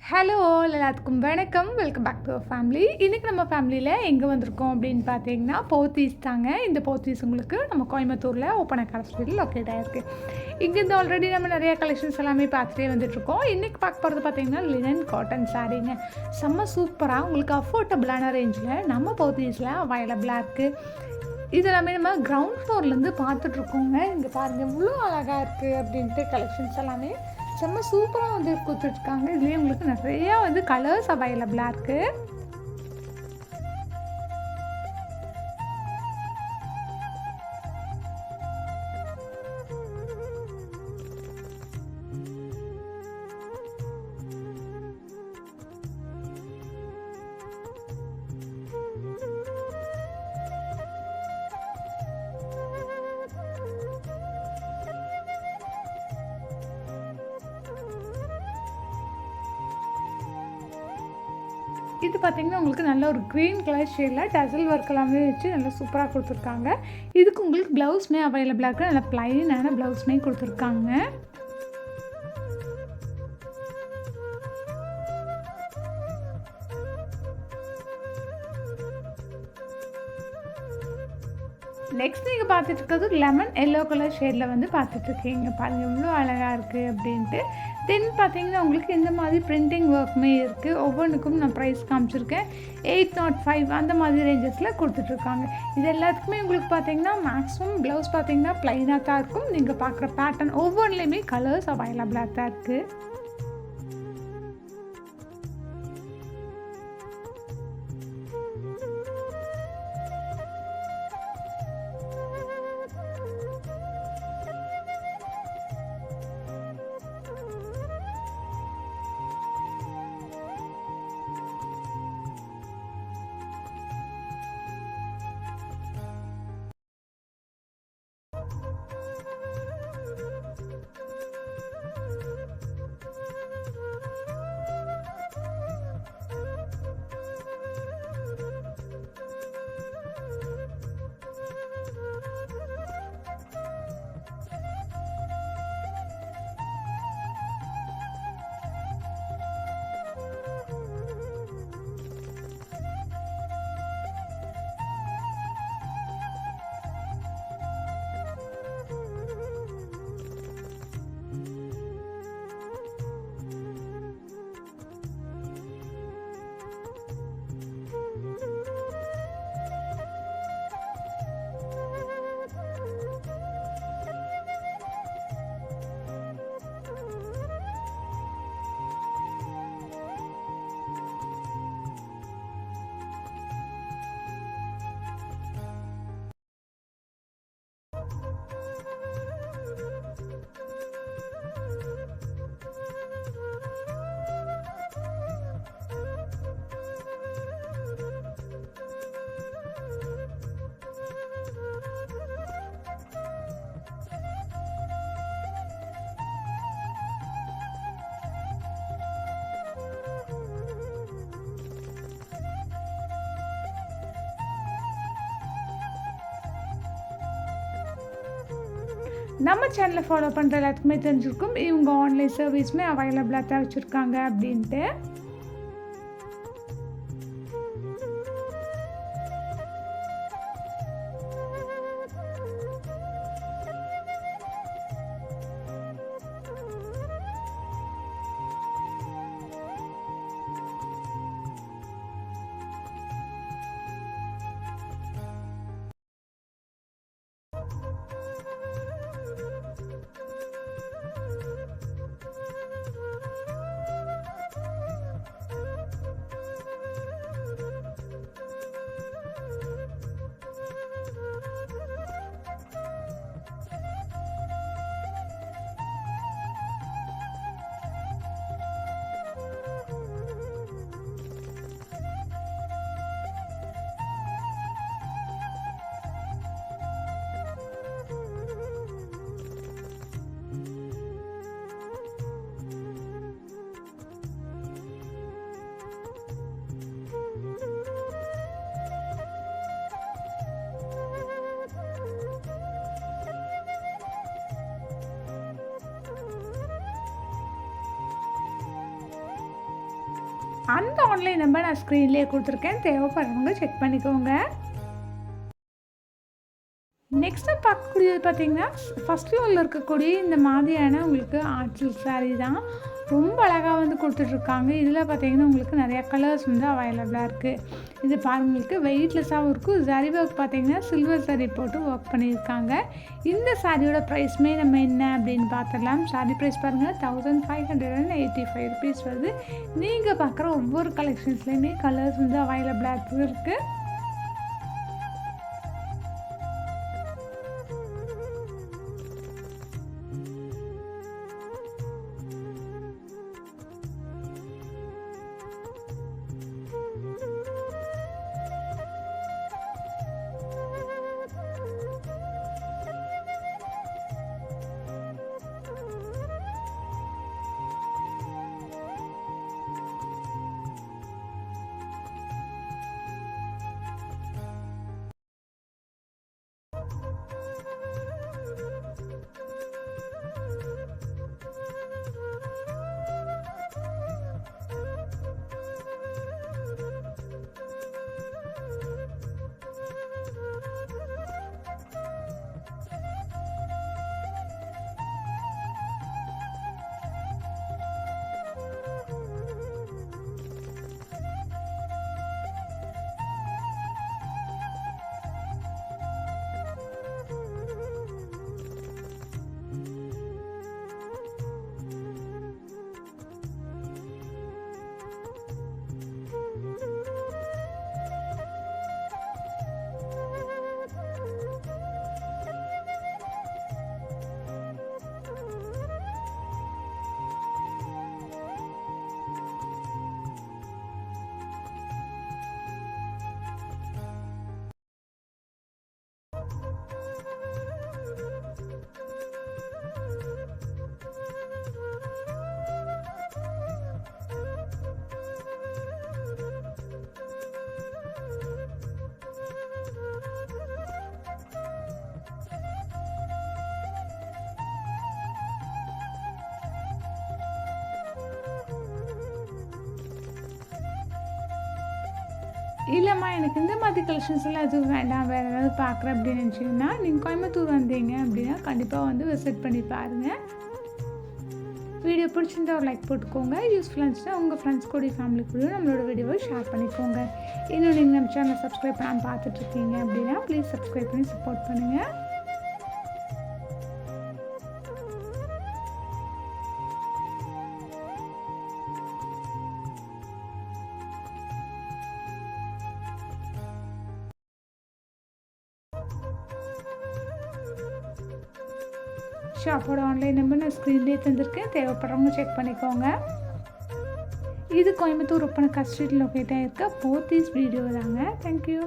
Hello all எல்லாத்துக்கும் வணக்கம். Welcome back to our family. இன்றைக்கி நம்ம ஃபேமிலியில் எங்கே வந்திருக்கோம் அப்படின்னு பார்த்தீங்கன்னா போத்தீஸ் தாங்க. இந்த போத்தீஸ் உங்களுக்கு நம்ம கோயம்புத்தூரில் ஓப்பன் ஸ்ட்ரீட்டில் லொக்கேட் ஆகிருக்கு. இங்கேருந்து ஆல்ரெடி நம்ம நிறையா கலெக்ஷன்ஸ் எல்லாமே பார்த்துட்டே வந்துட்டுருக்கோம். இன்றைக்கி பார்க்க போகிறது பார்த்தீங்கன்னா லினன் காட்டன் சாரீங்க. செம்ம சூப்பராக உங்களுக்கு அஃபோர்டபுளான ரேஞ்சில் நம்ம போத்தீஸில் அவைலபிளாக இருக்குது. இது எல்லாமே நம்ம கிரவுண்ட் ஃப்ளோர்லேருந்து பார்த்துட்ருக்கோங்க. இங்கே பாருங்கள் இவ்வளோ அழகாக இருக்குது அப்படின்ட்டு கலெக்ஷன்ஸ் எல்லாமே செம்ம சூப்பராக வந்து கொடுத்துட்ருக்காங்க. இதுலேயே உங்களுக்கு நிறையா வந்து கலர்ஸ் அவைலபிளாக இருக்குது. இது பார்த்திங்கன்னா உங்களுக்கு நல்ல ஒரு க்ரீன் கலர் ஷேடில் டசல் ஒர்க் எல்லாமே வச்சு நல்லா சூப்பராக கொடுத்துருக்காங்க. இதுக்கு உங்களுக்கு ப்ளவுஸ்மே அவைலபிளாக இருக்குது. நல்லா ப்ளைனான ப்ளவுஸ்மே கொடுத்துருக்காங்க. நெக்ஸ்ட் நீங்கள் பார்த்துட்டு இருக்கிறது லெமன் எல்லோ கலர் ஷேடில் வந்து பார்த்துட்ருக்கீங்க. பாருங்கள் எவ்வளோ அழகாக இருக்குது அப்படின்ட்டு. தென் பார்த்தீங்கன்னா உங்களுக்கு இந்த மாதிரி பிரிண்டிங் ஒர்க்குமே இருக்குது. ஒவ்வொன்றுக்கும் நான் ப்ரைஸ் காமிச்சிருக்கேன். 805 அந்த மாதிரி ரேஞ்சஸில் கொடுத்துட்ருக்காங்க. இது எல்லாத்துக்குமே உங்களுக்கு பார்த்தீங்கன்னா மேக்ஸிமம் ப்ளவுஸ் பார்த்தீங்கன்னா ப்ளைனாக தான் இருக்கும். நீங்கள் பார்க்குற பேட்டர்ன் ஒவ்வொன்றுலேயுமே கலர்ஸ் அவைலபிளாக தான் இருக்குது. நம்ம சேனலை ஃபாலோ பண்ணுற எல்லாத்துக்குமே தெரிஞ்சிருக்கும் இவங்க ஆன்லைன் சர்வீஸுமே அவைலபிளாக தான் வச்சுருக்காங்க அப்படின்ட்டு. அந்த ஆன்லைன் நம்பர் நான் ஸ்க்ரீன்லேயே கொடுத்துருக்கேன், தேவைப்படுறவங்க செக் பண்ணிக்கோங்க. நெக்ஸ்ட்டு பார்க்கக்கூடியது பார்த்திங்கன்னா, ஃபஸ்ட் ஃப்ளோரில் இருக்கக்கூடிய இந்த மாதிரியான உங்களுக்கு ஆர்ட் சில்க் சாரீ தான். ரொம்ப அழகாக வந்து கொடுத்துட்ருக்காங்க. இதில் பார்த்திங்கன்னா உங்களுக்கு நிறையா கலர்ஸ் வந்து அவைலபிளாக இருக்குது. இது பாருங்கள், உங்களுக்கு வெயிட்லெஸ்ஸாகவும் இருக்கும். ஜரி ஒர்க் பார்த்திங்கன்னா சில்வர் ஜரி போட்டு ஒர்க் பண்ணியிருக்காங்க. இந்த சாரியோட ப்ரைஸுமே நம்ம என்ன அப்படின்னு பார்த்துடலாம். சாரி ப்ரைஸ் பாருங்கள், 1585 ருபீஸ் வருது. நீங்கள் பார்க்குற ஒவ்வொரு கலெக்ஷன்ஸ்லேயுமே கலர்ஸ் வந்து அவைலபிளாக இருக்குது. இல்லைம்மா, எனக்கு இந்த மாதிரி கலெக்ஷன்ஸ் எல்லாம் எதுவும் வேண்டாம், வேறு ஏதாவது பார்க்குறேன் அப்படின்னு நினச்சிங்கன்னா, நீங்கள் கோயம்புத்தூர் வந்தீங்க அப்படின்னா கண்டிப்பாக வந்து விசிட் பண்ணி பாருங்கள். வீடியோ பிடிச்சிருந்தா ஒரு லைக் போட்டுக்கோங்க. யூஸ்ஃபுல்லாக இருந்துச்சுன்னா உங்கள் ஃப்ரெண்ட்ஸ் கூட ஃபேமிலி கூட நம்மளோட வீடியோவை ஷேர் பண்ணிக்கோங்க. இன்னும் நீங்கள் நம்ம சேனல் சப்ஸ்கிரைப் பண்ணாமல் பார்த்துட்ருக்கீங்க அப்படின்னா ப்ளீஸ் சப்ஸ்கிரைப் பண்ணி சப்போர்ட் பண்ணுங்கள். ஷாப்போட ஆன்லைன் நம்பர் நான் ஸ்க்ரீன்லேயே தந்திருக்கேன், தேவைப்படுறவங்க செக் பண்ணிக்கோங்க. இது கோயம்புத்தூர் ஒப்பனை ஸ்ட்ரீட் லொக்கேட்டாக இருக்க போத்தீஸ் வீடியோ தாங்க. தேங்க்யூ.